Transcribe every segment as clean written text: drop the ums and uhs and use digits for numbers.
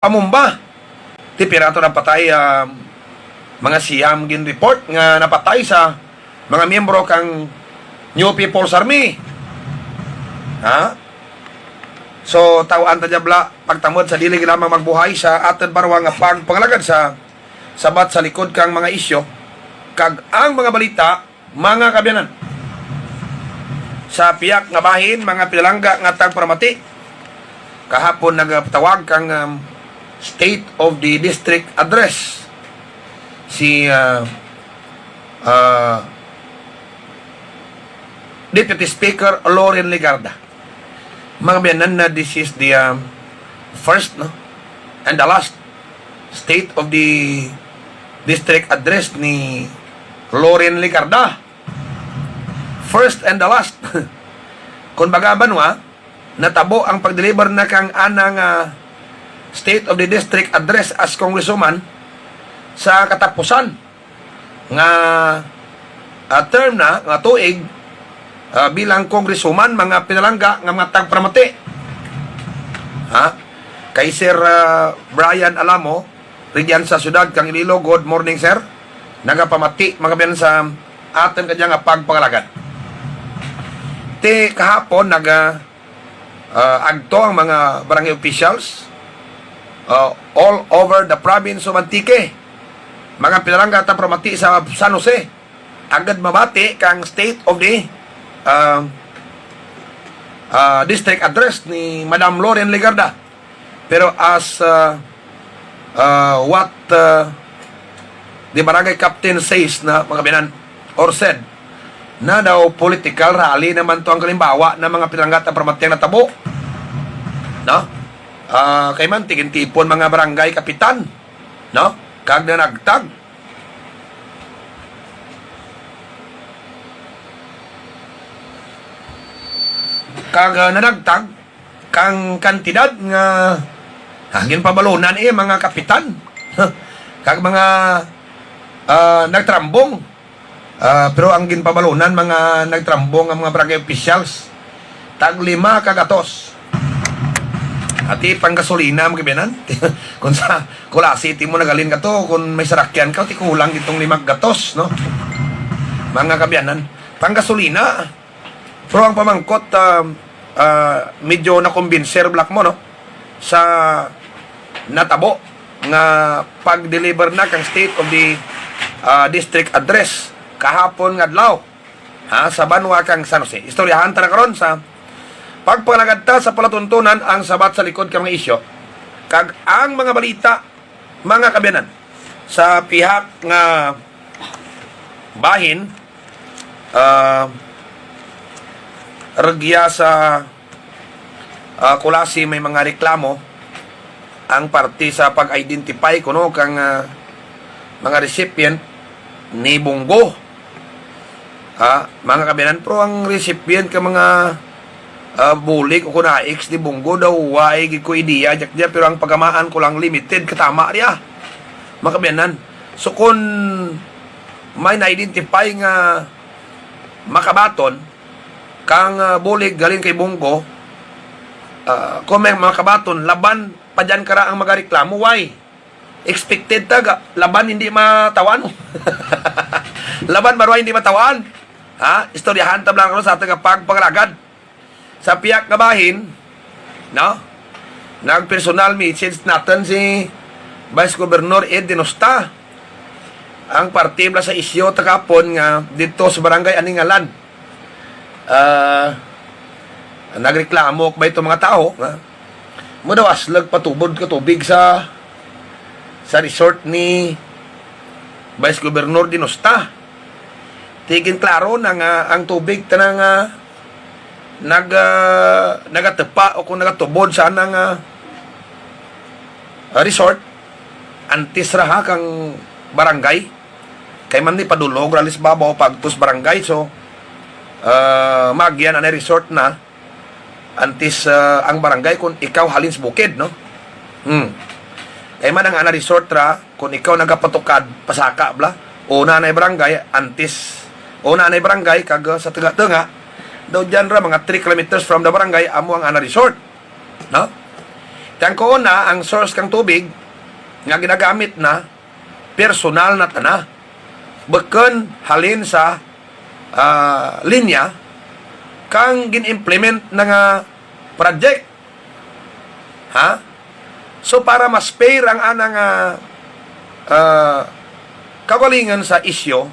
pamumba. Ti pirato na patay mga siyam gin report nga napatay sa mga miyembro kang New People's Army. Ha? So tawaan ta jabla pagtamod sa dili lamang magbuhay sa aton parwa nga pagpangalagad sa sabat sa likod kang mga isyo kag ang mga balita mga kabyanan sa piyak nga bahin mga pinalangga nga tagparamati kahapon nagtawag kang State of the District Address si Deputy Speaker Loren Legarda. Mga biyanan na this is the first and the last State of the District Address ni Loren Legarda. First and the last. Kung baga banwa, natabo ang pag-deliver na kang anang State of the District Address as Congresswoman sa katapusan nga term na nga tuig bilang Congresswoman mga pinalangga nga mga tagpramati. Ha? Kay Sir Brian Alamo, Regyan sa Syudad kang Iloilo, good morning sir. Nagapamati mga biyan sa aton kanya nga pagpangalagad. Ti kahapon agto ang mga barangay officials all over the province of Antique. Mga pinalangga at pramati sa San Jose. Agad mabati kang State of the District Address ni Madam Loren Legarda. Pero as what the barangay captain says na mga binan or said na daw political rally naman to ang kalimbawa ng mga pinalangga at pramati na tabo. No? Kay man tigin-tipon mga barangay kapitan, no? Kag na nagtag. Kag nanagtag kang kantidad nga hangin pabalunan mga kapitan. Kag mga nagtrambong. Pero ang ginpabalunan mga nagtrambong ang mga barangay officials tag 5 kagatos. Ati panggasolina mo kabiyanan. Kung sa Kula City mo nagalin ka to, kung may sarakyan ka, ti kulang itong 5 gatos, no? Mga kabiyanan. Panggasolina. Pero ang pamangkot, medyo nakumbinser black mo, no? Sa natabo nga pag-deliver na kang State of the District Address kahapon nga adlaw. Ha? Sa Banwa kang San Jose. Istoryahan ta na karon sa pagpangalagad ta sa palatuntunan ang sabat sa likod kang mga isyo kag ang mga balita mga kabyanan sa pihak nga bahin regya sa Kulasi may mga reklamo ang party sa pag-identify kuno kang mga recipient ni Bongo. Mga kabyanan pro ang recipient ka mga bulik o kuna X di Bongo daw why ko idea jakja pero ang pagamaan ko lang limited katama riya makabiyanan. So kung may na-identify nga makabaton kang bulik galing kay Bongo, kung may makabaton laban pa dyan kara ang magareklamo why expected taga laban hindi matawan. Laban marwa hindi matawan. Istoryahan tablang ko sa ating pagpangalagad sa piyak nga bahin, no? Nag-personal message natin si Vice Governor Ed Dinosta. Ang partibla sa isyo takapon nga dito sa barangay Aningalan. Nagreklamo ba itong mga tao? Mo daw aslag patubod ka tubig sa resort ni Vice Governor Dinosta. Tigin klaro na nga ang tubig tanang nagatepa o kung nagatubod sa anang resort antis raha kang barangay kay man ni padulog ralis babaw pagtus barangay so magyan anay resort na antis ang barangay kung ikaw halin sa bukid no kay man ang ana resort ra kung ikaw nagapatukad pasaka bla una anay barangay antis una anay barangay kag sa tengah daw dyan ra mga 3 kilometers from the barangay amo ang ana resort no Tiyang ko na, ang source kang tubig, nga ginagamit na, personal na tana. Beken halin sa linya, kang gin-implement na nga project. Ha? So, para mas fair ang anang kagalingan sa isyo,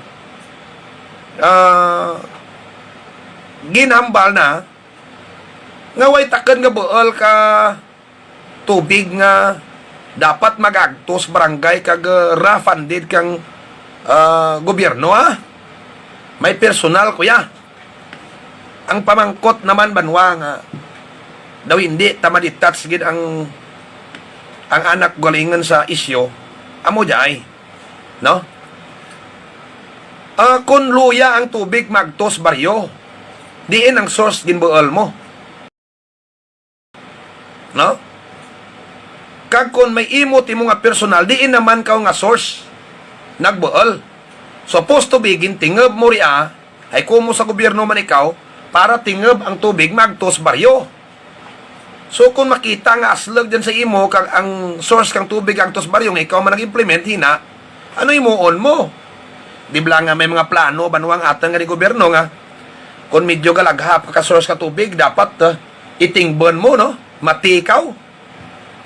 ginhambal na nga way taken nga buol ka tubig nga dapat magagtos barangay kag ra-funded kang gobyerno may personal kuya. Ang pamangkot naman banwa nga daw hindi tamaditouch gid ang anak galingan sa isyo amo jay no. Kung luya ang tubig magtos baryo, diin ang source ginbuol mo. No? Kag kung may imo ti mo nga personal, diin naman ka nga source nagbuol. Supposed to be gintingeb mo ria, ay kumo sa gobyerno man ikaw, para tingeb ang tubig magtos baryo. So kung makita nga aslog dyan sa imo, kag ang source kang tubig ang tos baryo, nga ikaw man nag-implement, hina, ano imuon mo? Di ba nga may mga plano banuang atang nga ni gobyerno nga kung medyo galaghap ka source ka tubig dapat itingbon mo no matikaw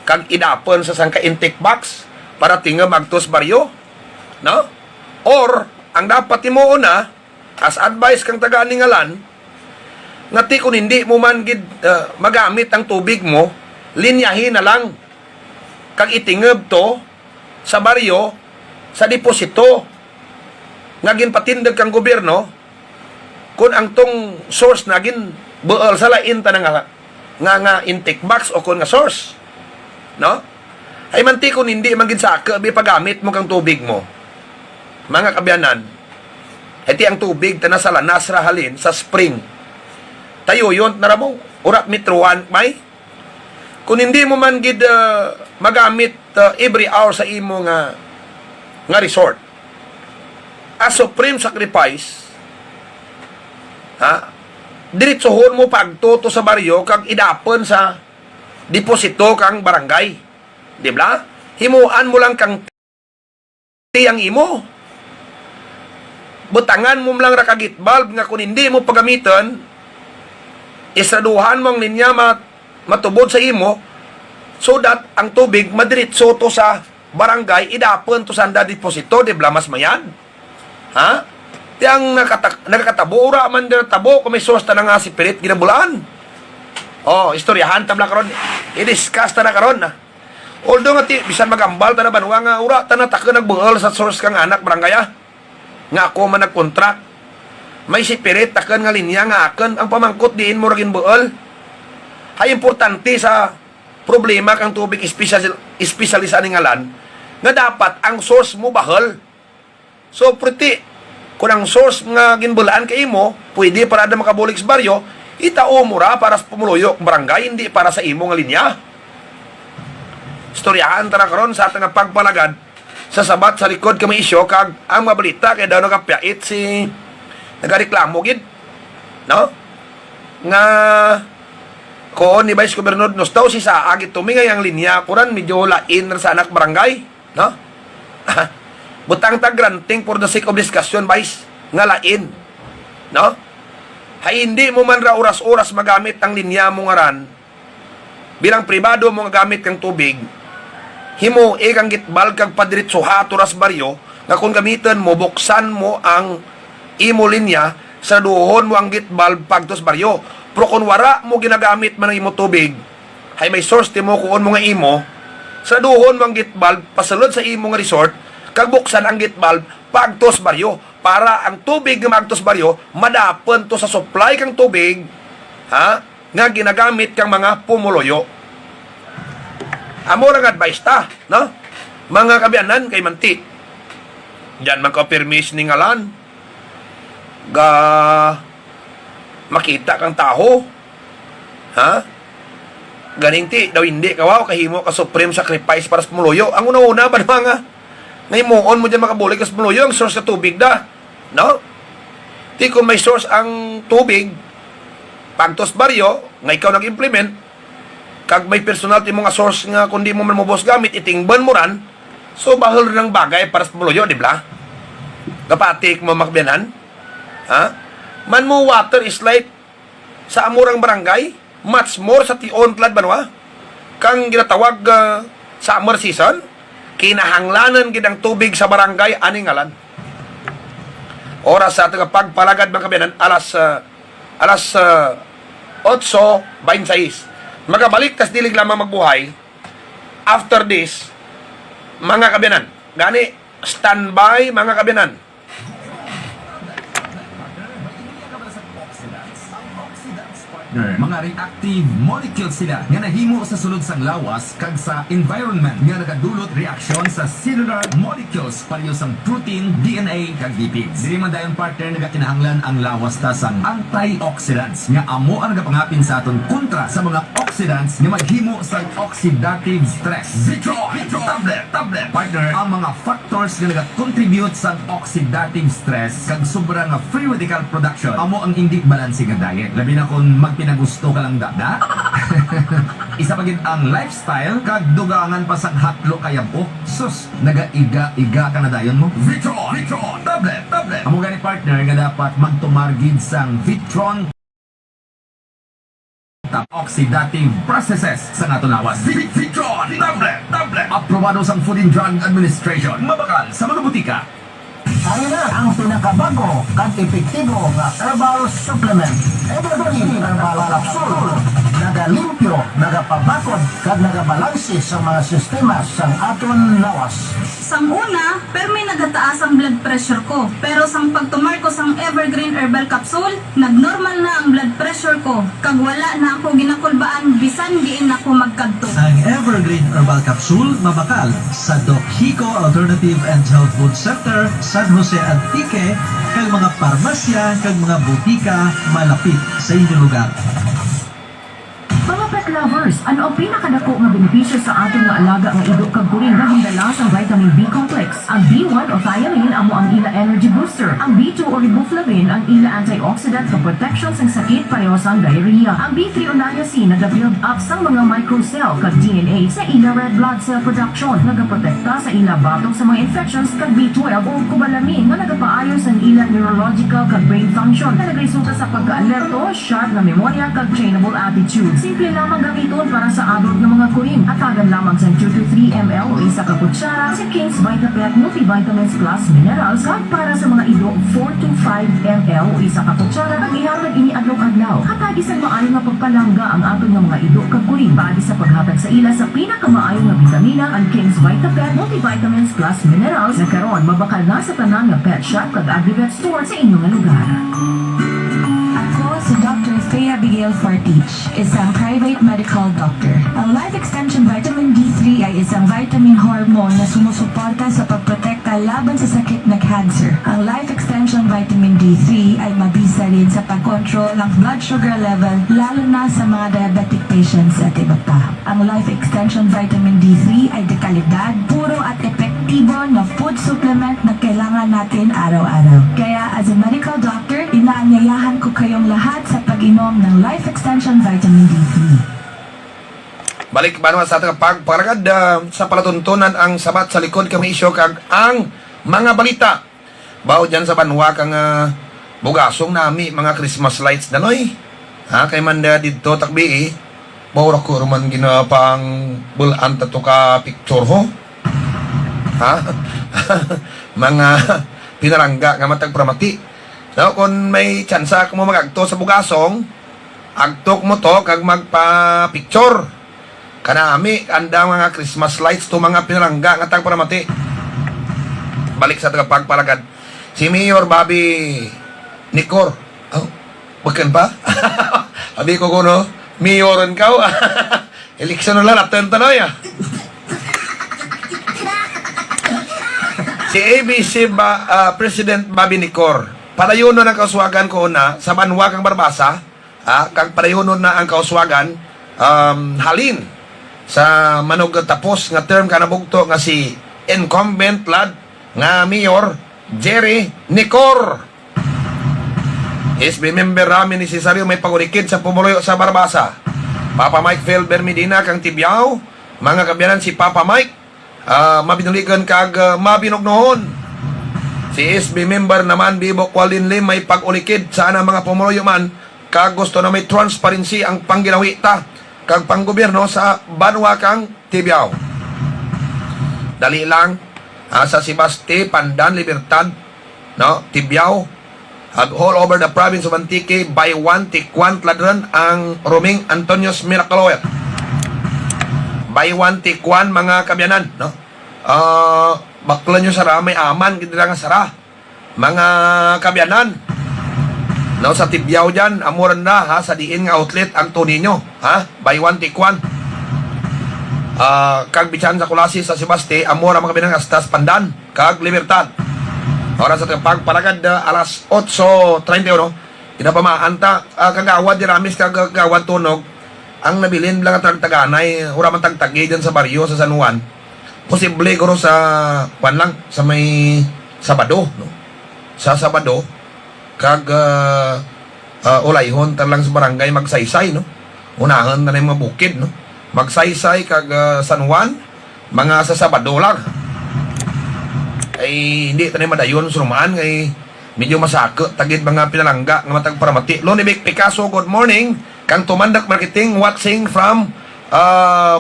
kag idapon sa sangka intake box para tinga magtos baryo no, or ang dapat imo na as advice kang taga-aningalan nga ti kung hindi mo man gid magamit ang tubig mo, linyahin na lang kag itingeb to sa baryo sa deposito nga ginpatindag kang gobyerno kung ang tong source na gin buol sa lain ta nga intake box o kung nga source no ay manti kung hindi man gid saka bi pagamit mo kang tubig mo mga kabyanan iti ang tubig ta nasa lanas ra halin sa spring tayo yon na ramo urat mitruan may kung hindi mo man gid magamit every hour sa imo nga resort a supreme sacrifice diretsohon mo pagtuto sa baryo kag idapon sa deposito kang barangay, di ba? Himuan mo lang kang tiyang imo, butangan mo lang ra kagit bulb nga kung hindi mo pagamiton isaduhan mo ang linya matubod sa imo so that ang tubig madiretso to sa barangay idapon to sa deposito, di ba? Mas mayan. Ha? Tiyang nakakatabo, ura man din tabo, kung may source ta na nga si Pirit, ginabulaan. Istoryahan tabla karon, i-discuss ta na karon. Although nga bisan magambal ta na banwa nga, ura ta na taka nagbuol sa source kang anak, barangay nga ako man nag-contract. May si Pirit, takan nga linya nga akan, ang pamangkot diin mo rin buol. Hay importante sa problema kang tubig espesyalisa ni ngalan, nga dapat ang source mo bahal. So, pretty, kung ang source nga ginbulaan kay mo, pwede para na makabulig sa baryo, itao mo ra para sa pumuluyok barangay, hindi para sa imo nga linya. Istoryahan ta na karon sa atang pagpalagad sa sabat sa likod kami isyo, kag ang mabalita kay daw nagapyait si nagareklamo gid, no? Nga ko ni Vice Governor nos daw si sa agit tumingay ang linya, kuran medyo lain sa anak barangay, no? Butang ta granting for the sake of discussion, Vice, nga lain. No? Hay hindi mo man ra oras-oras magamit ang linya mo nga ran, bilang pribado mo nga gamit kang tubig, himo kang gitbal kag padiretso haturas baryo, nga kung gamitan mo, buksan mo ang imo linya, sa duhon mo ang gitbal pagtos baryo. Pero kung wara mo ginagamit man ang imo tubig, hay may source ti mo kuon mo nga imo, sa duhon mo ang gitbal, pasulod sa imo nga resort, kag buksan ang gate valve pagtos baryo para ang tubig nga magtos baryo madapon to sa supply kang tubig nga ginagamit kang mga pumuluyo. Amo lang advice ta, no? Mga kabyanan kay manti. Diyan man ko permis ni ngalan. Ga makita kang taho. Ganing ti daw hindi kawaw kahimo ka supreme sacrifice para sa pumuluyo. Ang una-una ba mga ngaymoon mo dyan makabulig kas pumuluyo ang source sa tubig da, no? Ti kung may source ang tubig pagtos baryo nga ikaw nag-implement, kag may personal ti mga source nga kundi mo man mobos gamit itingban mo ran, so bahal rin ang bagay para sa buluyo, di ba? Kapatik mo makbiyanan, ha? Man mo water is life sa amurang barangay, much more sa tion tlad banwa, kang ginatawag summer season, kinahanglanan gidang tubig sa barangay aningalan. Oras sa ating pagpalagad mga kabiyanan, alas 8:26. Magabalik tas dilig lamang magbuhay. After this, mga kabiyanan, gani, standby mga kabiyanan. Mga reactive molecules sila nga nahimo sa sulod sang lawas kag sa environment nga nagadulot reaksyon sa cellular molecules pareho sang protein, DNA kag lipids. Dili man dayon partner nagakinahanglan ang lawas ta sang antioxidants nga amo ang nagapangapin sa aton kontra sa mga oxidants nga maghimo sa oxidative stress. Tablet partner ang mga factors nga nagakontribute sa oxidative stress kag sobra nga free radical production amo ang hindi balanse nga diet. Labi na kung magpinagusto ka lang dada. Isa pa gid ang lifestyle kag dugangan pa sang hatlo kayampo. Sus, nagaiga-iga ka na dayon mo. Vitron tablet. Amo gani partner nga dapat magtumargid sang Vitron oxidative processes sa nato lawas. Vitron tablet. Aprobado sang Food and Drug Administration. Mabakal sa mga butika. Ano na ang pinakabago kag epektibo nga herbal supplement. Evergreen Herbal Capsule. Nagalimpyo, nagapabakod, kag nagabalanse sa mga sistema sa aton lawas. Sang una, pero may nagataas ang blood pressure ko. Pero sang pagtumar ko sang Evergreen Herbal Capsule, nagnormal na ang blood pressure ko. Kag wala na ako ginakulbaan, bisan diin ako magkadto. Ang Evergreen Herbal Capsule mabakal sa Doc Hico Alternative and Health Food Center, San Jose Antique, kag mga parmasya, kag mga butika malapit sa inyong lugar. Mga pet lovers, ano ang pinakadako nga benepisyo sa ating nga alaga nga idok kag kuring nga hindala sa vitamin B complex? Ang B1 o thiamine amo ang ila energy booster. Ang B2 o riboflavin ang ila antioxidant nga protection sa sakit pareho sa diarrhea. Ang B3 o niacin nagabuild up sang mga microcell kag DNA sa ila red blood cell production, nagaprotekta sa ila batong sa mga infections kag B12 o cobalamin nga nagapaayo sa ila neurological kag brain function nga nagresulta sa pagka-alerto, sharp na memorya kag trainable attitude. Simple lamang gamiton para sa adult ng mga kuring. Atagan lamang sa 2 to 3 ml o isa ka kutsara sa King's Vitapet Multivitamins Plus Minerals kag para sa mga ido 4 to 5 ml o isa ka kutsara kag ihatag ini adlaw-adlaw. Hatag isang maayo nga pagpalangga ang aton nga mga ido kag kuring paagi sa paghatag sa ila sa pinakamaayo nga bitamina ang King's Vitapet Multivitamins Plus Minerals na karon mabakal na sa tanan nga pet shop kag agri-vet store sa inyong nga lugar. Ako si Dr. Thea Abigail Fortich, isang private medical doctor. Ang Life Extension Vitamin D3 ay isang vitamin hormone na sumusuporta sa pagprotekta laban sa sakit na cancer. Ang Life Extension Vitamin D3 ay mabisa rin sa pag-control ng blood sugar level lalo na sa mga diabetic patients at iba pa. Ang Life Extension Vitamin D3 ay dekalidad, puro at epektibo na food supplement na kailangan natin araw-araw. Kaya as a medical doctor, inaanyayahan ko kayong lahat sa pag-inom ng Life Extension Vitamin D3. Balik ba naman sa ating pagparagad sa palatuntunan ang sabat sa likod kami isyo kag ang mga balita. Bao dyan sa banwa kang bugasong nami mga Christmas lights danoy. Ha, kay manda dito takbi bawra ko man ginapang bulan tato ka picture ho. Ha? Mga pinarangga nga matag pramati. So, kung may tsansa kung mo magagto sa bugasong, agtok mo to kag magpa-picture. Kanami, anda mga Christmas lights to mga pinarangga nga tag pramati. Balik sa tagapagpalagad. Si Mayor Bobby Nicor. Oh, bakan pa? Abi ko kuno, Mayoran ka. Eleksyon na lang, natin tanoy Si ABC President Bobby Nicor, padayon na ang kauswagan ko na sa banwa kang Barbasa, kang padayon na ang kauswagan halin sa manog tapos nga term kanabugto nga si incumbent lad nga Mayor Jerry Nicor. SB member ramin ni Cesario may pagurikid sa pumuloy sa Barbasa. Papa Mike Felber Medina kang Tibiao, mga kabyanan si Papa Mike, mabinuligan kag mabinognohon. Si SB member naman Bibo Kualin Lim may pag-ulikid sana mga pumuloy man kag gusto na may transparency ang pangginawi ta kag panggobyerno sa banwa kang Tibiao. Dali lang sa Sibasti, Pandan, Libertad, no, Tibiao, all over the province of Antique, by one, Tikwan, Tladran, ang Roming Antonios Miracloer. By one, Tikwan, mga kabyanan, no? Bakla nyo sara, may aman, hindi lang sara. Mga kabyanan, no, sa Tibiao dyan, amuran na, ha, sa diin nga outlet, ang tuni nyo, ha? By one, Tikwan. Kag Bichan sa Kulasi, sa Sibasti, amura mga kabyanan, astas Pandan, kag Libertad. Oras sa pagpalagad alas 8:31 kinapamaanta kagawad di ramis kagawad tunog ang nabilin lang at taganay ura man tagtagi dyan sa baryo sa San Juan posible guro sa kwan lang sa may Sabado no sa Sabado kag ulayhon lang sa barangay magsaysay no unahan na yung mga bukid no magsaysay kag San Juan mga sa Sabado lang ay hindi tayo madayon surumaan ay medyo masako tagid mga pinalangga nga matag paramati. Lonibik Picasso, good morning. Kang Tumandak Marketing watching from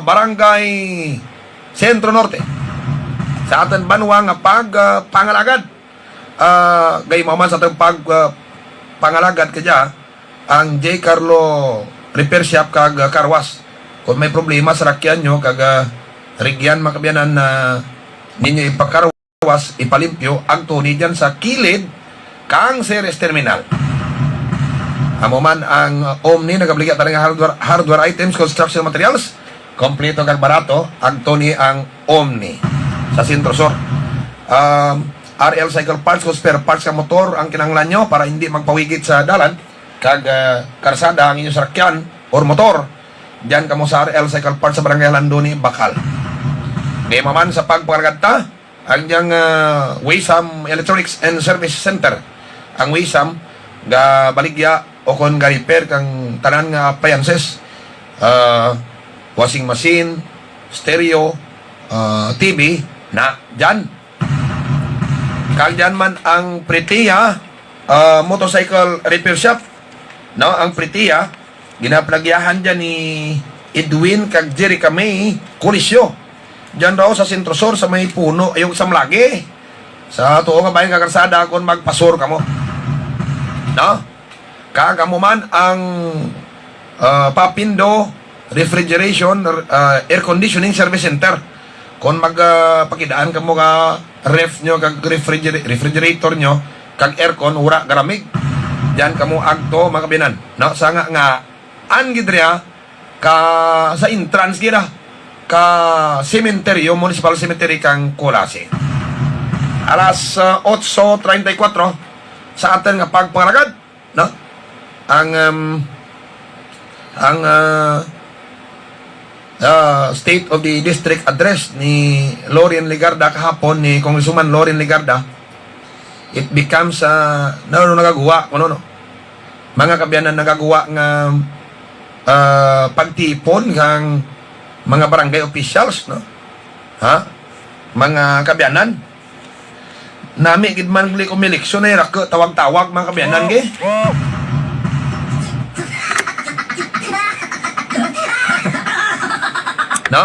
Barangay Sentro Norte. Sa atin banwa nga pangalagad. Gay maman sa ating pangalagad kadya ang J. Carlo Repair Shop kag Karwas. Kung may problema sa rakyan nyo kag rigyan makabyanan na ninyo ipakarwas ipalimpyo ang tuni dyan sa kilid kang Ceres Terminal. Amo man ang Omni nagabligya tayo ng hardware items, construction materials, kompleto kag barato ang tuni ang Omni sa Sentro Sur. RL Cycle Parts, kung spare parts ka motor ang kinanglan nyo para hindi magpawigit sa dalan kag karsada ang inyong sakyan or motor, dyan kamo sa RL Cycle Parts sa Barangay Landoni, Bakal. Di maman sa pagpakaragata ang diyang Waysam Electronics and Service Center. Ang Waysam ga baligya o kon ga repair kang tanan nga appliances, washing machine, stereo, TV na dyan. Kag dyan man ang Pretia Motorcycle Repair Shop, no, ang Pretia ginaplagyahan dyan ni Edwin kag Jerry Kamay Colisio. Diyan raw sa Sentro Sur sa may puno yung sa Mlagi. Sa tuo nga bayan kakarsada kung magpasor kamo. No? Kagamo man ang Papindo Refrigeration Air Conditioning Service Center. Kung magpakidaan kamo ka ref nyo kag refrigerator nyo kag aircon ura garamig. Diyan kamo agto mga kabinan. No? Sa nga angidria ka sa entrance gina ka cementerio, municipal cemetery kang Kulasi. Alas 8:34 sa atin nga pagpangalagad, no? Ang State of the District Address ni Lorin Ligarda kahapon, ni Congresswoman Lorin Ligarda, it becomes nagagawa kuno no. Mga kabyanan nagagawa nga pagtipon kang mga barangay officials, no? Ha? Mga kabyanan. Nami gid man guli umileksyon ay rak tawag-tawag mga kabyanan gi. No?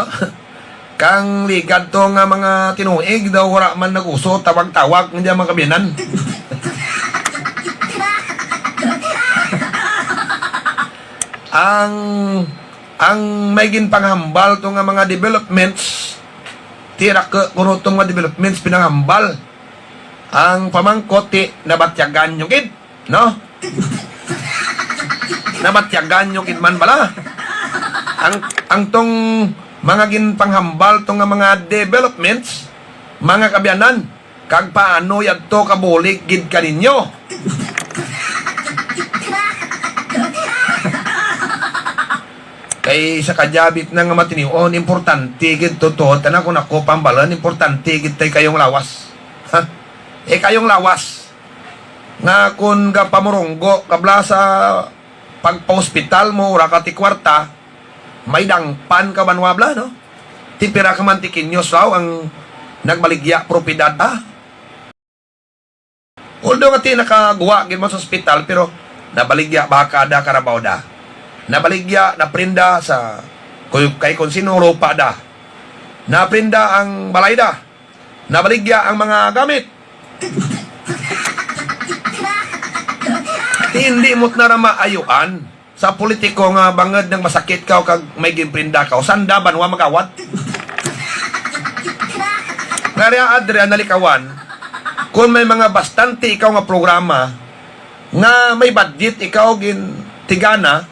Kang ligad to nga mga tinuig daw wala man naguso tawag-tawag nga mga kabyanan. ang may ginpanghambal to nga mga developments tira ka kuno tong mga developments pinanghambal ang pamangkoti nabatyagan nyo kid no nabatyagan nyo kid man bala ang tong mga ginpanghambal tong nga mga developments mga kabyanan kag paano yadto kabulig gid kaninyo. Kay sa kajabit na nga matinion, importante gid totoo, tanan ko nako pambalan, importante gid tay kayong lawas. Ha? Kayong lawas. Nga kun ka pamurunggo, kabla sa pagpa-hospital mo, ura ka ti kwarta, may dangpan ka banwabla, no? Tipira ka man tikinyos raw ang nagbaligya propidad, Although nga nakagawa gid mo sa ospital, pero nabaligya baka da karabaw da. Nabaligya, naprinda sa kay kung sino lupa da. Naprinda ang balay da. Nabaligya ang mga gamit. Hindi mo't na maayuan sa politiko nga bangad ng masakit ka o kag may ginprinda ka o sanda banwa magawat. Nariya Adrian nalikawan, kung may mga bastante ikaw nga programa nga may budget ikaw gin tigana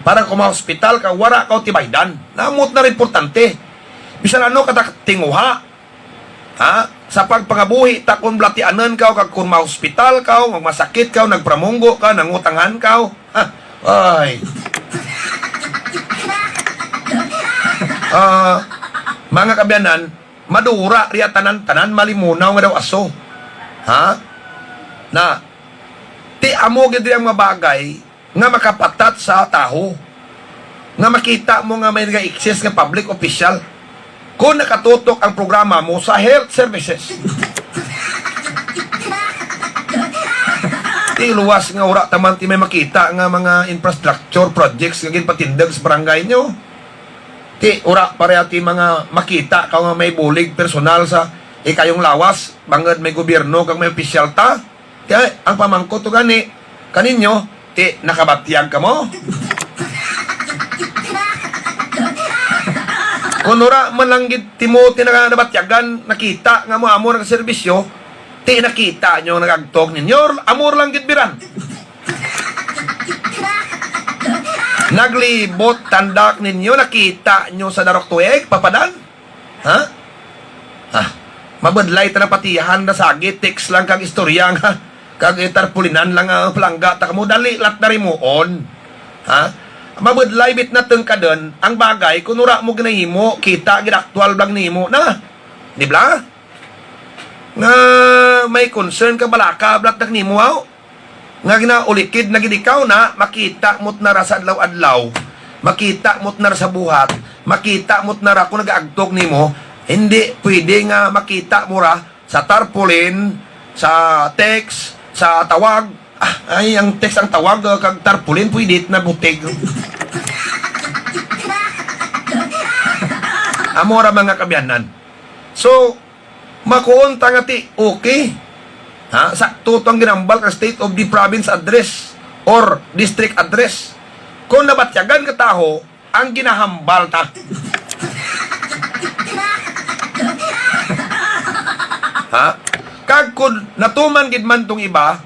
para kung ma-hospital ka, wara ka o tibaydan. Namot na importante. Bisan ano tinguha. Sa pagpangabuhi, takon blatianan ka, kag kung ma-hospital ka, magmasakit ka, nagpramunggo ka, nangutangan ka. Ay. Mga kabyanan, madura riya tanan-tanan, malimunaw nga daw aso. Na, ti amo gid ang mga bagay nga makapatat sa taho. Nga makita mo nga may nag-exist nga public official kung nakatutok ang programa mo sa health services. Ti luwas nga ura taman ti may makita nga mga infrastructure projects nga ginpatindag sa barangay nyo. Ti ura pareha ti mga makita ka nga may bulig personal sa ikayong lawas, bangad may gobyerno kang may opisyal ta. Kaya ang pamangko to gani kaninyo, ti nakabatyag ka mo. Kunura malanggit Timothy na nabatyagan, nakita nga mo amor ng serbisyo, ti nakita nyo nagagtog ninyo, amor lang gitbiran. Naglibot tandak ninyo, nakita nyo sa darok tuig, papadan? Mabadlay ta na patihan na sagit, text lang kag istorya nga, kag tarpulinan lang ang palangga, ta mo dali lat na rimuon. Mabudlay bit na ka doon, ang bagay, kunura mo ginahimo, kita, ginaktual blang nimo na. Di ba? Nga may concern ka balaka, blat na nimo, nga ginaulikid na gidikaw na, makita mo't na sa adlaw-adlaw, makita mo't na sa buhat, makita mo't na kung nag-aagtog nimo, hindi pwede nga makita mo ra sa tarpaulin, sa text, sa tawag. Ay, ang text ang tawag, kag tarpaulin, pwede na butig. Amora mga kabyanan. So, makuunta nga ti, okay. Sakto ang ginambal ka state of the province address or district address. Kung nabatyagan ka taho, ang ginahambal ta. Kag kung natuman gid man tong iba,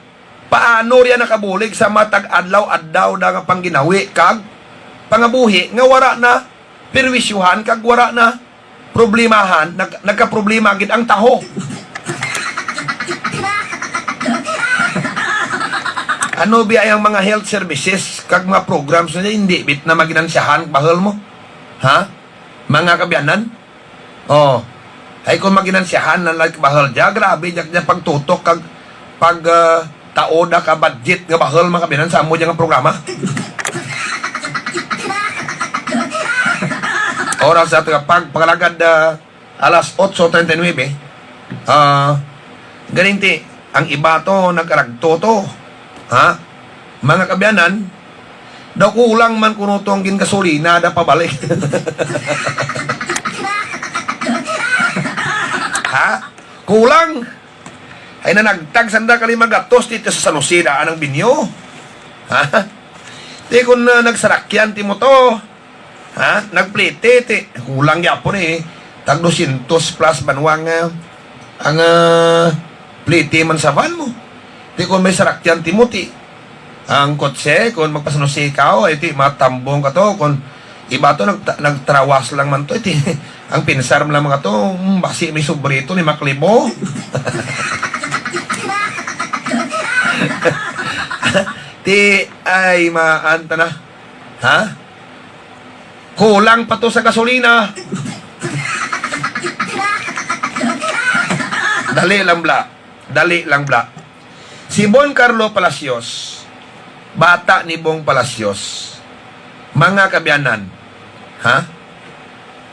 paano riya nakabulig sa matag adlaw-adlaw na nga pangginawi kag pangabuhi nga wara na perwisyuhan kag wara na problemahan, nagka-problema gid ang taho. Ano biya ang mga health services kag mga programs na hindi bit na maginansiyahan bahal mo? Mga kabyanan? Ay kung maginansiyahan na like bahal dia, grabe jak pagtutok kag pag taoda ka budget nga bahal mga kabyanan sa amo nga programa. Oras sa pagpagalagad alas 8:39, ganinti ang iba to nagkaragto to. Mga kabyanan, daw kulang man kuno tong gingasolina da pabalik. Kulang. Ay na nagtag sanda kali magatos dito sa San Jose anang binyo. Di kung nagsarakyan ti mo to. Nagplete ti. Kulang yapon tag 200 plus banwang ang plete man sa van mo. Di kung may sarakyan ti mo ti. Ang kotse, kung magpasanusi ka ti matambong ka to. Kung iba to nagtrawas lang man to ti. Ang pinsar mo lang mga to, basi may sobrito ni Maklibo. Ti ay maanta na. Kulang pa to sa gasolina. Dali lang bla. Si Bon Carlo Palacios, bata ni Bong Palacios, mga kabyanan, Ha?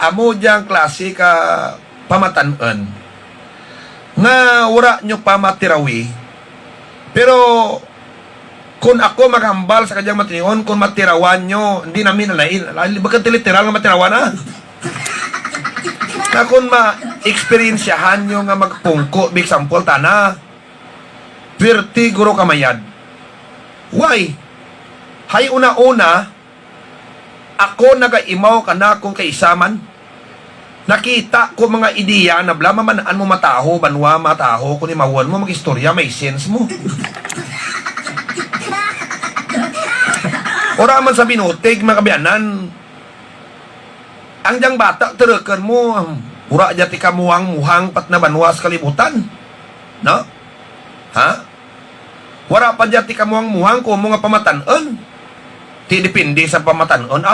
Amo diyang klase ka pamatanan nga wala nyo pa matirawi. Pero kung ako maghambal sa kanyang matinion, kung matirawan nyo, hindi namin nalain. Bakit literal nga matirawan na? Na kung ma-experiensyahan nyo nga magpungko, big example, tana, perti guro kamayad. Why? Hay una-una, ako nagaimaw ka na kung kaisaman. Nakita ko mga ideya na bla mamanaan mo mataho, banwa mataho, kung imawan mo mag-istorya, may sense mo. Ora man sa binutig, mga kabiyanan, ang diyang bata, terakan mo, ura jati kamuang muhang pat na banwa sa kalibutan. No? Ha? Wara pa jati kamuang muhang kung mga pamatanan. Ti depende sa pamatanan.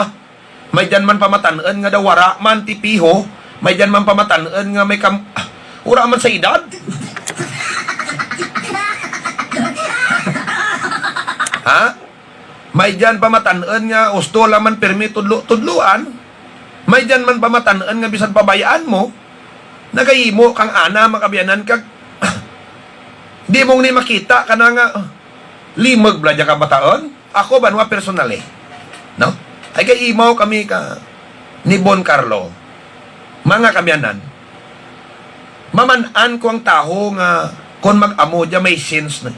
May dyan man pamatanan nga daw wara man tipiho, may dyan man pamatanan nga may ura man sa edad. Ha? May dyan pamatanan nga usto laman permi tudluan. May dyan man pamatanan nga bisan pabayaan mo, nagayimo kang ana makabiyanan kag di mong ni makita ka na nga limag bladya ka bataon. Ako banwa personally, no? Ay kay imaw kami ka ni Bon Carlo, mga kabiyanan, mamanaan ko ang taho nga kung mag-amo dya may sins na.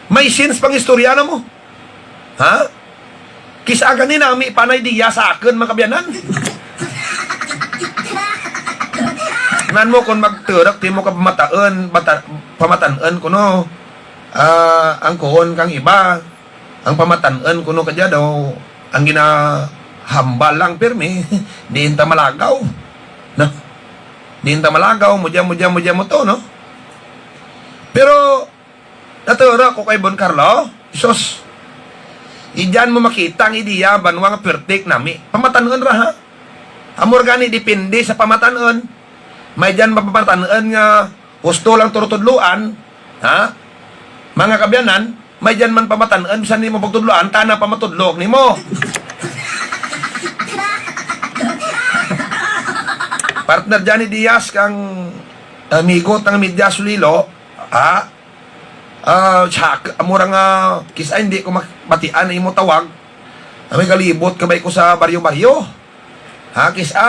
May sins pang istorya na mo. Ha? Kisa ganin nami panay diya sa akin, mga kabiyanan. Nan mo kung magturak, di mo ka pamataan ko no, ang kuhon kang iba, ang pamatanan kuno kadya daw ang ginahambal lang pirmi diin ta malagaw, no? Diin ta malagaw mo to, no? Pero naturo ko kay Bon Carlo, Isos, idyan mo makita ang ideya banwa nga pertik nami pamatanan ra, ha? Amor gani depende sa pamatanan. May dyan mapapatanan nga gusto lang turutudluan, ha? Mga kabyanan, may dyan man pamatanan, bisan ni mo pagtudloan, tana pa matudlok ni mo. Partner Johnny Diaz kang amigo ng media sulilo, ha? Tsak, amura nga, kisa hindi ko matian na imo tawag, may kalibot kabay ko sa baryo-baryo. Ha, kisa,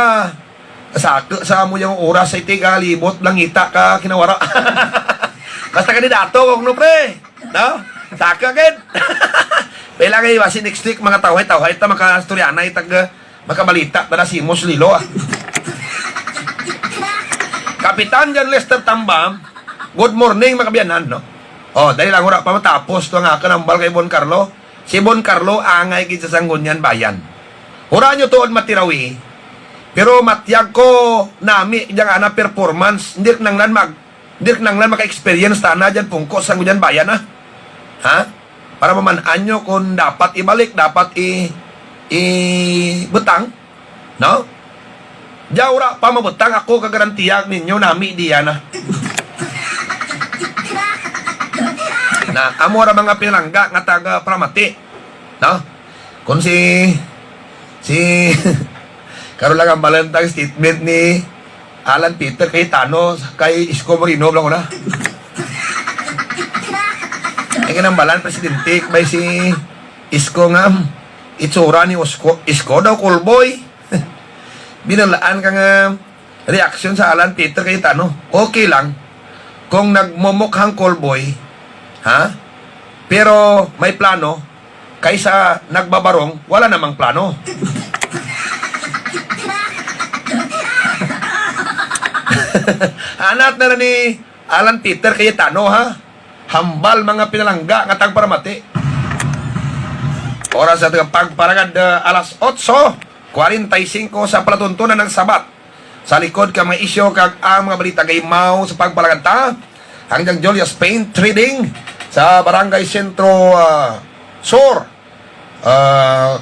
sa mo yung oras sa iti kalibot, langita ka kinawara. Basta kandidato, kung no pre, no? Saka agad. Pila kayo, kasi next week, mga tawhay-tawhay, ita makastoryana, itag makabalita, tada si Mos Lilo, Kapitan John Lester Tambam, good morning, mga kabiyanan, no? Dahil lang ura pa matapos, ito ang akanambal kay Bon Carlo. Si Bon Carlo, angay kita sa Sanggunyan Bayan. Ura nyo tuod matirawi, pero matiyag ko nami, diyang ana performance, hindi nanglan maka-experience tana dyan pungko sa Sanggunyan Bayan, ha? Ha? Para mamanaan nyo kung dapat ibalik, dapat butang, no? Jawra pa mabutang ako kagarantiyak ninyo nami diyan na amora mga pinangga nga taga Pramati, no? Kung si karon lang ang balantang statement ni Alan Peter kay Tano kay Isko Moreno lang na. Ay kanang presidente by si Isko nga itsura ni Isko daw coolboy. Binalaan ka nga reaksyon sa Alan Peter kay Tano. Okay lang kung nagmomukhang callboy, ha? Pero may plano, kaysa nagbabarong, wala namang plano. Hanat na ni Alan Peter kay Tano, ha? Hambal mga pinalangga nga tagparamati. Oras sa pagparagad alas 8:45 sa palatuntunan ng Sabat. Sa likod ka mga isyo kag ang mga balita gaymaw sa pagpalaganta hanggang Julius Paint Trading sa Barangay Sentro Sur.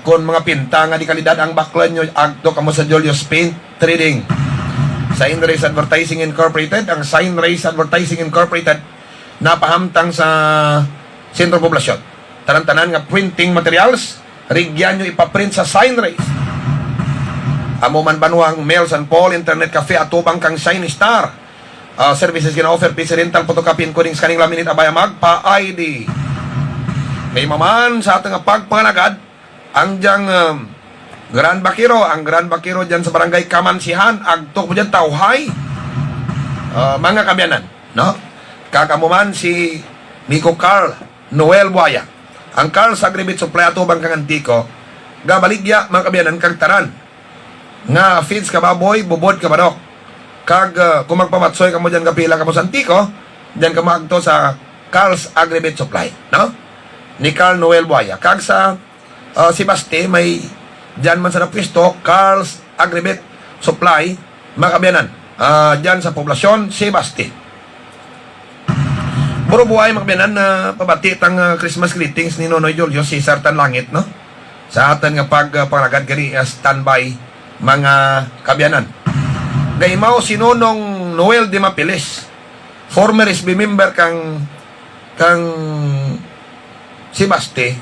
Kung mga pinta nga di kalidad ang baklan nyo, agto kamo sa Julius Paint Trading. Signrace Advertising Incorporated, ang Signrace Advertising Incorporated napahamtang sa Sentro Poblasyon. Tanan-tanan nga printing materials, rigyan nyo ipaprint sa Signrace. amo man banwang Mel San Paul Internet Cafe atubang kang Shine Star services gina-offer PC rental photocopy encoding scanning laminate abaya magpa-ID. May maman sa ating pagpangalagad ang diyang Grand Bakiro, ang Grand Bakiro dyan sa barangay Kamansihan, agtok mo dyan tauhay. Mga kabyanan, no? Kakamuman si Miko Carl Noel Buaya. Ang Carl sa Agribit Supply atubang kang antiko, gabaligya mga kabyanan kag taran. Nga feeds ka baboy, bubod ka manok. Kag kung magpamatsoy ka mo dyan kapila ka mo sa antiko, dyan ka magto sa Carl's Agribit Supply, no? Ni Carl Noel Buaya. Kag sa si Basti, may dyan man sa napwisto, Carl's Agribit Supply, mga kabyanan. Dyan sa poblasyon, si Basti. Puro buhay mga kabyanan na pabati ang Christmas greetings ni Nonoy Julio, si Sartan Langit, no? Sa atin nga pagpanagad kani standby mga kabyanan. Gaymaw si Nonong Noel de Mapiles, former SB member kang si Basti.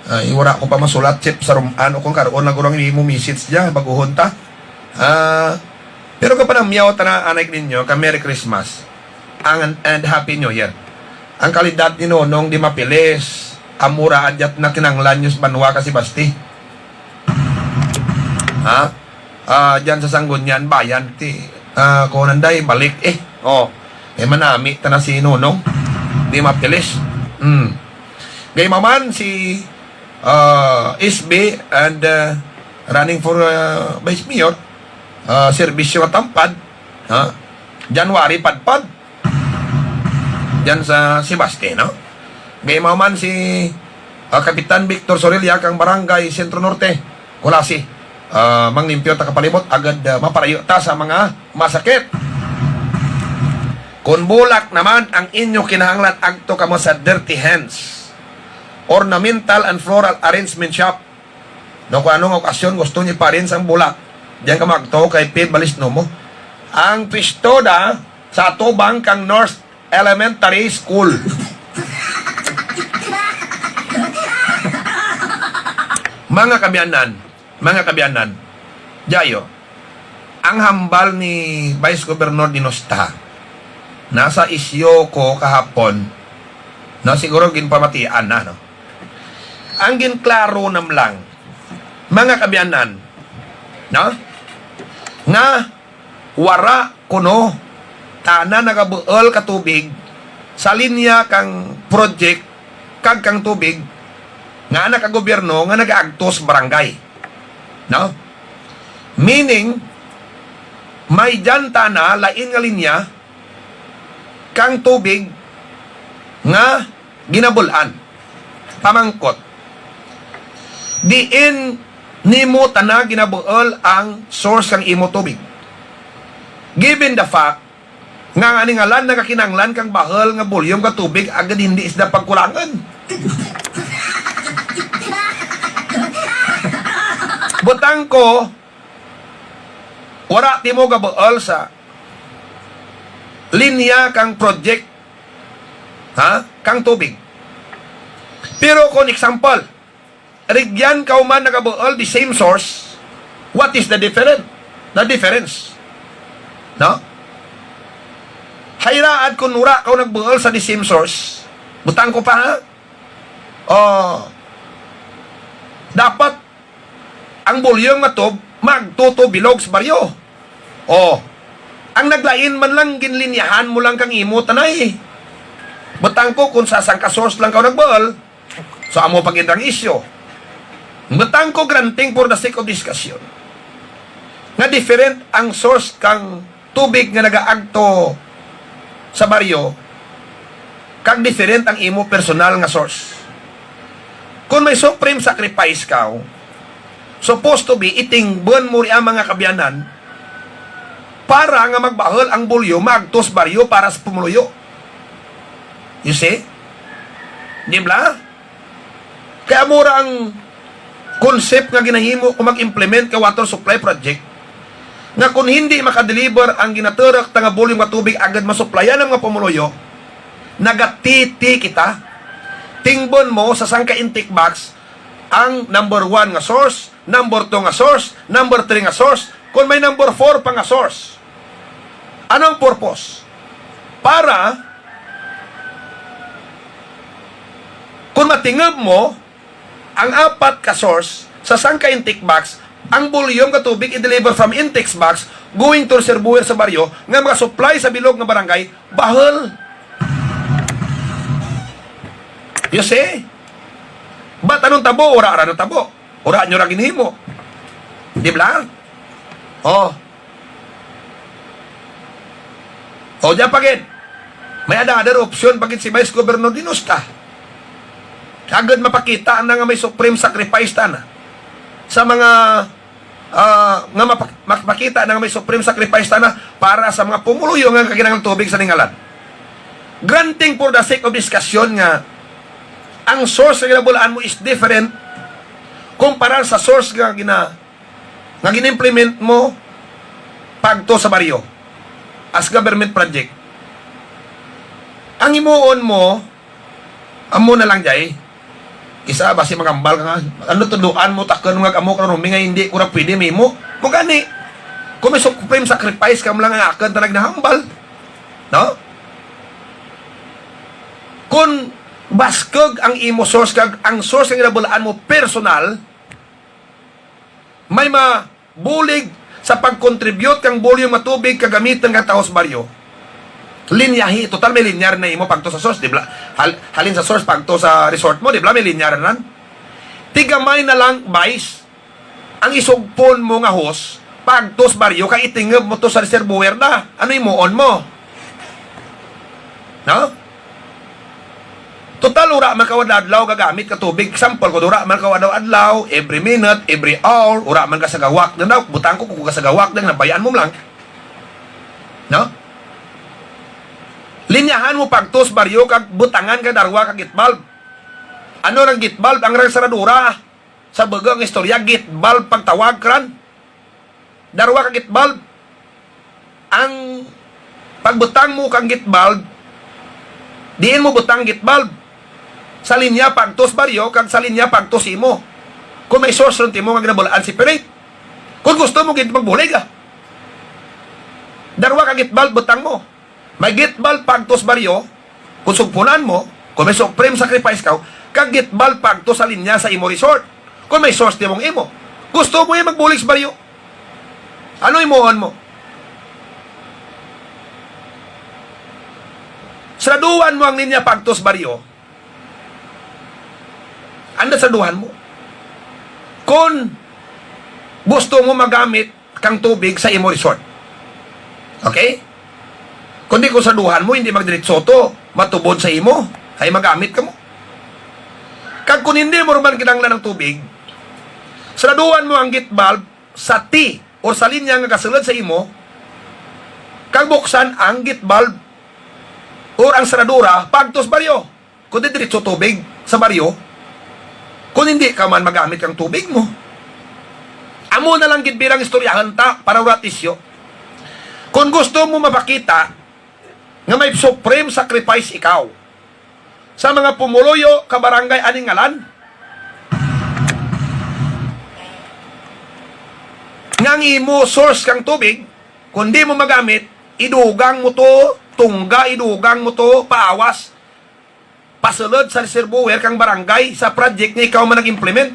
Iwara ko pa masulat chip sa ano kung karoon lang kurang mo message dyan baguhon ta. Pero kapag ang miyaw na anak ninyo, ka Merry Christmas and Happy New Year. Ang kalidad ni Nonong di Mapiles, amura adyat na kinanglan yung banwa kasi Basti. Dyan sa Sanggunyan, bayan, kung nanday, balik manami ta na si Nonong di Mapiles. Gaymaman si SB and running for Vice Mayor, serbisyo katampad, January padpad dyan sa Sebaste, no? Gaymaw man si Kapitan Victor Sorilla kang Barangay Sentro Norte, Kulasi, manglimpyo ta kapalibot agad maparayo ta sa mga masakit. Kung bulak naman ang inyo kinahanglan agto kamo sa Dirty Hands Ornamental and Floral Arrangement Shop. No, kung anong okasyon gusto niyo pa rin sa bulak, diyan ka magto kay Pid Balisno mo. Ang pistoda sa atubang kang North Elementary School. Mga kabyanan, Jayo, ang hambal ni Vice Governor Dinosta, nasa isyo ko kahapon, no, siguro ginpamatian na, no? Ang ginklaro nam lang, mga kabyanan, no? Nga, wara kuno, tana nagabuol ka tubig, sa linya kang project, kag kang tubig, nga nakagobyerno, nga nagaagtos barangay. No? Meaning, may dyan tana, lain nga linya, kang tubig, nga ginabulan. Pamangkot. Diin nimo tana ginabuol ang source kang imo tubig. Given the fact nga aningalan nagakinanglan kang bahal nga volume ka tubig agad hindi isda pagkulangan. Butang ko wala timo gabuol sa linya kang project kang tubig. Pero kung example, rigyan ka man nagabuol the same source, what is the difference? No? Hayraan kung nura ka nagbuol sa the same source, butang ko pa dapat ang volume nga to magtutubilog sa baryo. Ang naglain man lang ginlinyahan mo lang kang imo tanay. Butang ko kung sa sang ka source lang ka nagbuol, so amo pagindang isyo. Butang ko granting for the sake of discussion. Nga different ang source kang tubig nga nagaagto sa baryo, kag different ang imo personal nga source. Kung may supreme sacrifice ka, supposed to be itingban mo ri ang mga kabyanan para nga magbahol ang bulyo magtos baryo para sa pumuluyo. You see? Di ba? Kaya mura ang concept nga ginahimo kung mag-implement ka water supply project nga kung hindi makadeliver ang ginaturak nga volume nga tubig agad masuplayan ng mga pumuluyo, nagatiti kita, tingbon mo sa sangka intake box ang number 1 nga source, number 2 nga source, number 3 nga source, kung may number 4 pa nga source. Anong purpose? Para kung matingab mo ang 4 ka source sa sangka intake box, ang volume ka tubig i-deliver from intake box going to reservoir sa baryo nga mga supply sa bilog nga barangay bahal. You see? Ba't anong tabo? Ura anong tabo? Ura nyo ra ginhimo. Di ba? Oh. O diyan pagin. May another option pagin si Vice Governor Dinusta. Agad mapakita na nga may supreme sacrifice ta na sa mga nga mapakita na nga may supreme sacrifice ta na para sa mga pumuluyo nga kaginahanglan tubig sa Ningalan. Granting for the sake of discussion nga ang source nga ginabulaan mo is different kumpara sa source nga gina-implement mo pagto sa baryo as government project. Ang imuon mo amo na lang jay isa basi magambal ka nga ano tuduan mo takon nga amo ka rumi nga hindi kura pwede mimo mo gani kung may supreme sacrifice ka mo lang nga akan talag nahambal no kung baskog ang imo source kag ang source nga ginabulaan mo personal may mabulig sa pag-contribute kang volume matubig kagamitan nga taos baryo linyahi, total may linyar na imo pagto sa source, di ba? Halin sa source pagto sa resort mo, di ba? May linyar na nan. Tigamay na lang, vice, ang isugpon mo nga hose, pagto sa baryo, kay itingab mo to sa reservoir na. Ano imuon mo? No? Total, ura man ka adlaw gagamit ka tubig. Example, kung ura man ka adlaw, every minute, every hour, ura man ka sa gawak na daw. Butang ko kung ka sa gawak na, nabayaan mo lang. No? Linyahan mo pagtos baryo kag butangan ka darwa kag gitbalb. Ano nang gitbalb ang rang saradura? Sa bagang istorya gitbalb pagtawag kran. Darwa kag gitbalb. Ang pagbutang mo kang gitbalb, diin mo butang gitbalb. Sa linya pagtos baryo kag sa linya pagtos imo. Kung may source ron timo nga ginabulaan separate. Kung gusto mo gid magbulig ah. Darwa kag gitbalb butang mo. May gitbal pagtos baryo, kung sugpunan mo, kung may supreme sacrifice ka, kag gitbal pagtos sa linya sa imo resort. Kung may source di mong imo. Gusto mo yung magbulig sa baryo? Ano imuon mo? Saraduan mo ang linya pagtos baryo. Anda saraduan mo. Kung gusto mo magamit kang tubig sa imo resort. Okay? Kundi kung saduhan mo, hindi magdiretso to, matubod sa imo, ay magamit ka mo. Kag kung hindi mo ruman kinanglan ng tubig, saduhan mo ang gate valve sa T o sa linya nga kasulod sa imo, kag buksan ang gate valve o ang saradura pagtos baryo. Kundi diretso tubig sa baryo, kung hindi ka man magamit ang tubig mo. Amo na lang gitbirang istoryahan ta para ratisyo. Kung gusto mo mapakita nga may supreme sacrifice ikaw sa mga pumuluyo ka barangay Aningalan ngang imo source kang tubig kung di mo magamit idugang mo to tungga idugang mo to paawas pasulod sa reservoir kang barangay sa project nga ikaw man nag-implement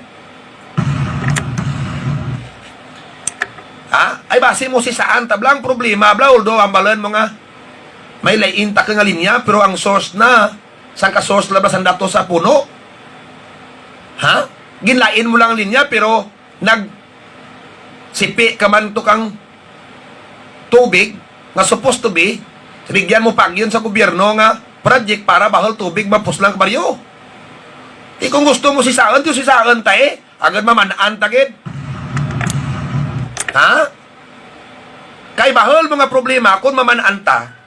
ha? Ay base mo si saan tablang problema bla although ambalan mo nga may lainta ka nga linya, pero ang source na, saan ka source labas ang dato sa puno? Ha? Ginlain mo lang ang linya, pero sipi ka man to kang tubig, nga supposed to be, bigyan mo pag yun sa gobyerno nga project para bahal tubig mapuslang baryo. Kung gusto mo si saan tae, agad mamanaan tagid. Ha? Kay bahal mga problema, kung mamanaan ta,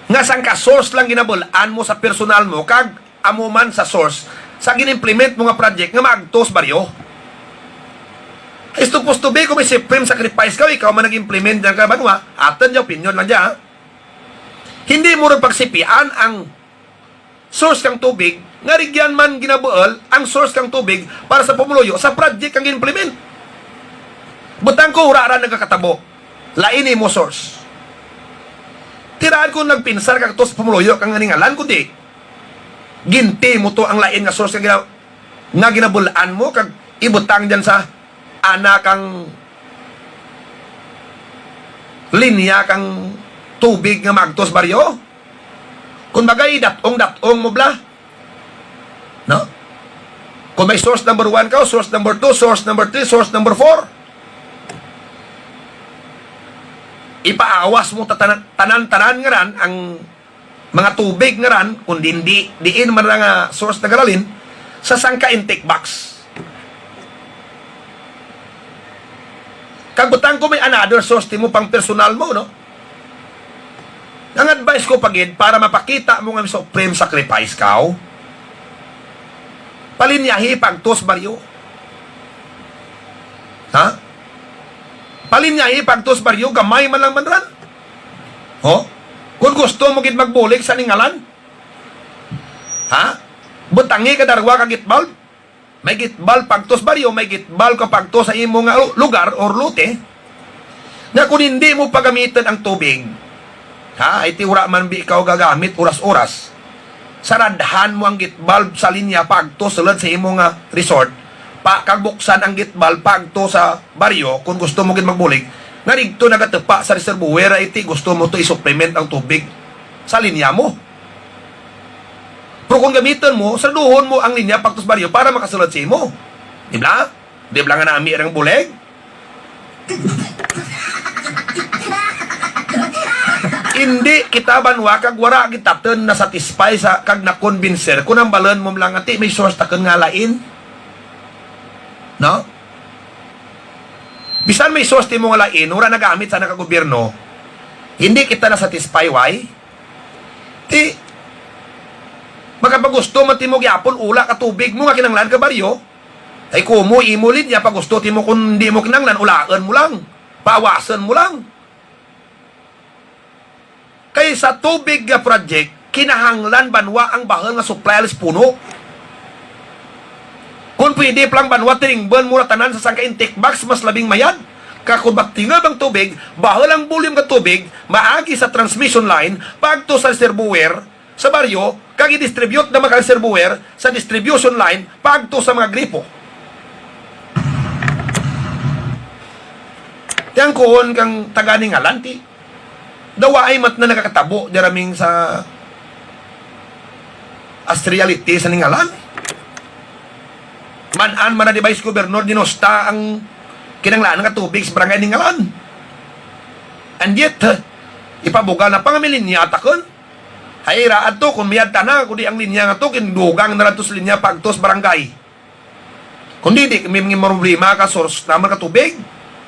nga sang ka source lang ginabulaan mo sa personal mo kag amo man sa source sa ginimplement mo nga project nga maagtos baryo. Is supposed to be kung may supreme sacrifice ka ikaw man nag-implement dyan ka banwa atan yung opinion lang dyan ha? Hindi mo rin pagsipian ang source kang tubig nga rigyan man ginabuol ang source kang tubig para sa pumuluyo sa project kang ginimplement. Butang ko, hurara nagkakatabo. Laini mo source. Tiraan ko nagpinsar kag tos pumuloyo kang aningalan kundi ginti mo to ang lain nga source nga ginabulaan mo kag ibutang dyan sa anak kang linya kang tubig nga magtos baryo. Kung bagay datong mo bla. No? Kung may source number 1 ka, source number 2, source number 3, source number 4. Ipaawas mo tanan-tanan nga ran ang mga tubig nga ran kung diin man nga source na garalin sa sangka intake box. Kagbutang ko may another source mo pang personal mo, no? Ang advice ko pagid para mapakita mo nga supreme sacrifice ka, palinyahi pagtos baryo. Ha? Palinyahi pagtos baryo, gamay man lang man ran. Kung gusto mo gid magbulig sa ningalan, butangi ka darwa ka gitbal. May gitbal pagtos baryo, may gitbal ka pagtos sa imong lugar or lute, na kung hindi mo pagamitan ang tubig, iti ura man bi ikaw gagamit oras-oras, saradhan mo ang gitbal sa linya pagtos sulod sa imong resort, kagbuksan ang gitbal pagto sa baryo kung gusto mo gid magbulig nga didto nagatepa sa reservoir iti gusto mo to i-supplement ang tubig sa linya mo. Pero kung gamiton mo saduhon mo ang linya pagto sa baryo para makasulod sa imo. Di ba? Di ba nga nami ang bulig? Hindi kita banwa kag wara kita ten na satisfy sa kag na convincer kun ang balon mo lang ati may source taken nga lain. No? Bisan may source ti mo nga lain, ura nagamit sa nakagobyerno, hindi kita na-satisfy, why? Ti, magkapagusto man ti mo gyapon, ula ka tubig mo nga kinanglan ka baryo, ay kumo, imulid niya, pagusto ti mo kung hindi mo kinanglan, ulaan mo lang, pawasan mo lang. Kaya sa tubig nga project, kinahanglan banwa ang bahal nga supply alis puno. Kung pwede plang banwa tiningban mura tanan sa sangka intake box mas labing mayad. Kakung baktingab ang tubig, bahal ang volume ng tubig, maagi sa transmission line, pagto sa reservoir, sa baryo, kag i-distribute na mga reservoir sa distribution line, pagto sa mga gripo. Tiyang kuhon kang taganing alanti, dawa ay mat na nakakatabo, diraming sa as reality sa ningalan. Man-an man na di Vice Governor dinosta ang kinanglaan ng tubig sa barangay Ningalan. And yet, ipabuga na pang linya atakon. Hayra ato kung miyad na kundi ang linya nga to kindugang na lang to sa linya pagtos barangay. Kundi di may problema ka source naman ka tubig.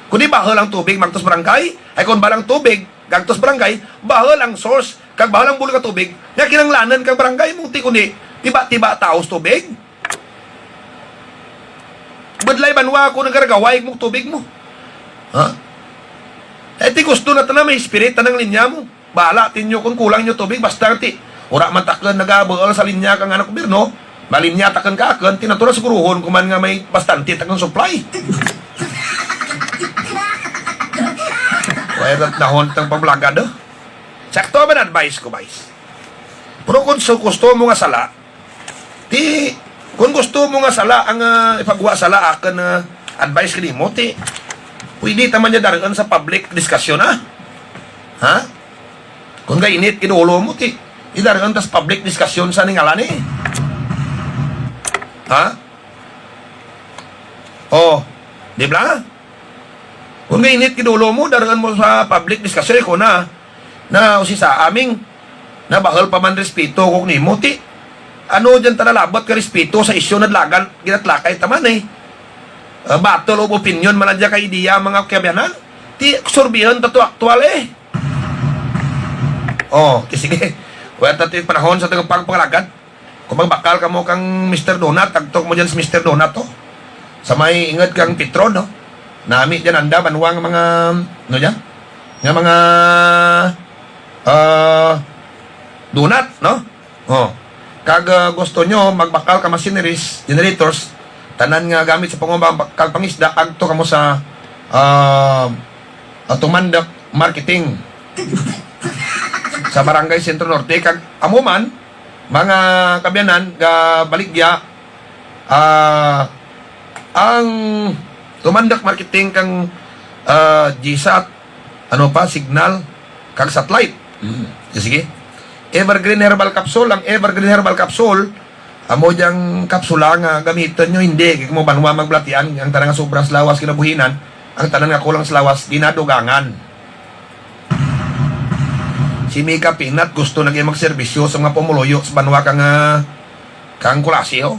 Kundi bahal ang tubig magtos barangay. Ay kung balang tubig gagtos barangay, bahal ang source kag bahal ang bulo ka tubig nga kinanglanan kang barangay mong ti kundi tiba-tiba taos tubig. Badlay banwa ako ng karagaway mong tubig mo. Ti gusto na may spirit ng linya mo. Bahala tinyo kung kulang nyo tubig. Basta ti, ura man taklan nagabagal sa linya kang anak gobyerno, malinya takan ka akan, tinatura siguruhon kuman nga may bastante takang supply. Wairat na hontang pablagado. Sakto ba na advice ko, Vice? Pero kung gusto mo nga sala, kung gusto mo nga sala ang ipagawa sala akan advice ka mo, pwede taman niya daran sa public discussion, Kung gainit, inuulo mo, idaran tas public discussion sa ningalan, di ba? Kung gainit, inuulo mo, daran mo sa public discussion, ko na usisa aming, na bahal pa man respeto kung ni mo, ano dyan tanalabot ka respeto sa isyo na lagan, ginatlakay taman battle of opinion man dyan ka ideya mga kabiyanan, sorbihan tato aktual sige, wala tato yung panahon sa tagang pagpangalagad, kung magbakal ka mo kang Mr. Donut, tagtok mo dyan sa Mr. Donut sa may ingad kang Petron, nami dyan anda, manuwang mga dyan, nga mga donut, kag gusto nyo magbakal ka machineries, generators, tanan nga gamit sa pangumba kag pangisda agto kamo sa tumandak marketing sa Barangay Sentro Norte. Kag amuman, mga kabyanan, ga baligya, ang tumandak marketing kang GSAT, signal, kag satellite. Sige. Evergreen Herbal Capsule, ang Evergreen Herbal Capsule, amo diyang kapsula nga gamitan nyo, hindi. Kaya mo banwa maglatian, ang tanang nga sobrang slawas kinabuhinan, ang tanang nga kulang slawas, dinadugangan. Si Mika Pinat, gusto na kayo magserbisyo sa mga pumuloyo sa banwa kang kulasyo.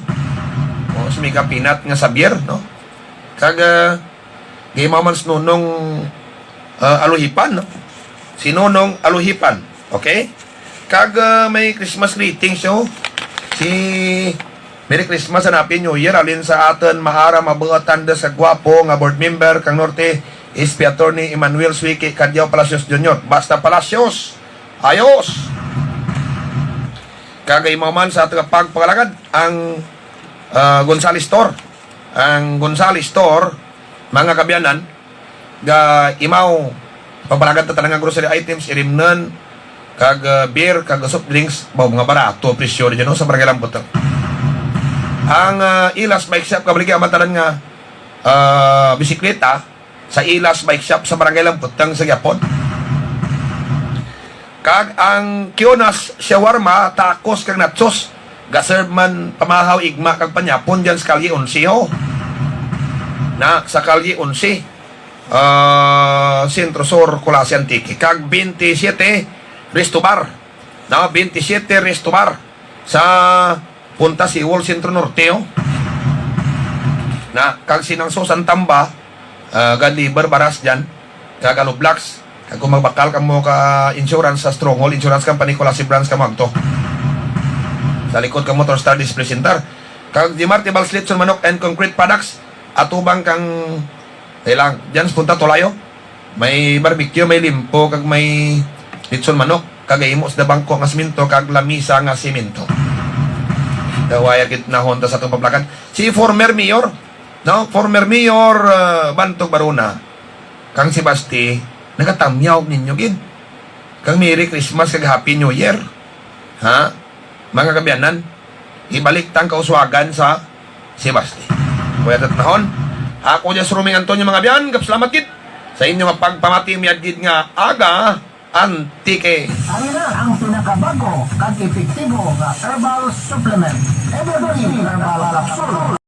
Si Mika Pinat nga sabier, no? Kag, gay mamans nunong aluhipan, no? Si Nonong Aluhipan, okay? Kag may Christmas greetings, yo. Si Merry Christmas, hanapin New Year. Alin sa atin, maara, mabuatan da sa gwapo, nga board member, kang Norte, SP Attorney Emmanuel Suike, Cadyaw Palacios Jr. Basta Palacios, ayos! Kagay mo man sa ating pagpagalagad, ang Gonzales Store. Ang Gonzales Store, mga kabyanan, ga imaw, pagbalagad na talagang grocery items, irimnan, kag beer, kag soft drinks, mga barato, presyo rin sa Barangay Lamputang. Ang Ilas Bike Shop, kabaligyan matalan nga bisikleta, sa Ilas Bike Shop sa Barangay Lamputang sa Gyapon. Kag ang Kionas Shawarma, tacos, kag nachos, gaserve man pamahaw, igma, kag panyapon dyan sa Kalye 11, ho. Na, sa Kalye 11, Sentro Sur, Colasi Antique. Kag 27 Resto Bar, na 27 Resto Bar sa Punta Siwol, Sentro Norte, na kag Sinangso Santamba, Galiber Baras dyan, kag Alublaks, kag kung magbakal ka mo ka insurance sa Stronghold Insurance Company, Colasi Branch ka magto sa likod ka Motor Star Display Center. Kag di Marte Balslitson Manok and Concrete Products, atubang kang lang, dyan sa Punta Tolayo, may barbecue, may limpo, kag may litson manok, kag imos na bangko nga siminto, kag lamisa nga siminto. Dawaya kit na Honda sa itong paplakan. Si former mayor, no? Former mayor Bantog Baruna, kang si Basti, nagatamyaw ninyo gid. Kang Merry Christmas, kag Happy New Year. Ha? Mga kabyanan, ibalik tang kauswagan sa si Basti. Kaya tatnahon, ako dyan sa Ruming Antonio mga biyan, kapsalamat gid sa inyong pagpamati miyagid nga aga Antique. Ano na ang pinakabago kag epektibo nga herbal supplement, Evergreen Herbal Capsule.